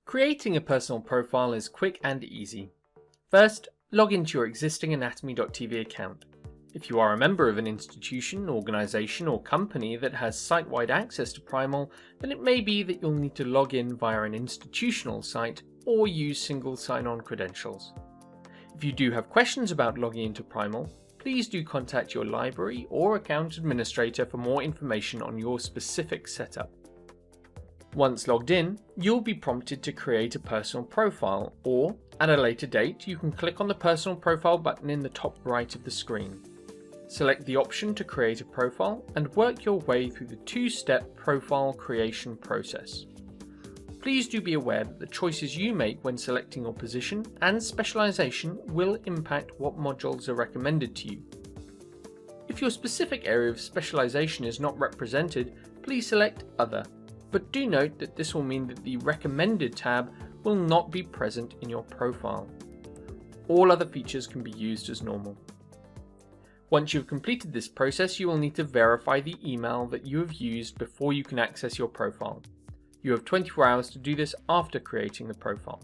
Creating a personal profile is quick and easy. First, log into your existing anatomy.tv account. If you are a member of an institution, organisation or company that has site-wide access to Primal, then it may be that you'll need to log in via an institutional site or use single sign-on credentials. If you do have questions about logging into Primal, please do contact your library or account administrator for more information on your specific setup. Once logged in, you'll be prompted to create a personal profile, or at a later date you can click on the personal profile button in the top right of the screen. Select the option to create a profile and work your way through the two-step profile creation process. Please do be aware that the choices you make when selecting your position and specialization will impact what modules are recommended to you. If your specific area of specialization is not represented, please select Other. But do note that this will mean that the Recommended tab will not be present in your profile. All other features can be used as normal. Once you've completed this process, you will need to verify the email that you have used before you can access your profile. You have 24 hours to do this after creating the profile.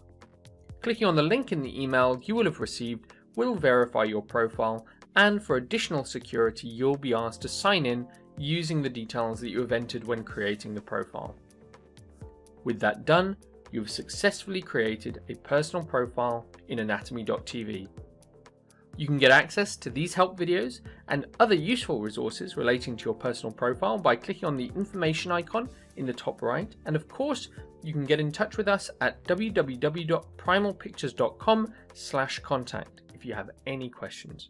Clicking on the link in the email you will have received will verify your profile, and for additional security you'll be asked to sign in using the details that you have entered when creating the profile. With that done, you have successfully created a personal profile in anatomy.tv. You can get access to these help videos and other useful resources relating to your personal profile by clicking on the information icon in the top right, and of course you can get in touch with us at www.primalpictures.com/contact if you have any questions.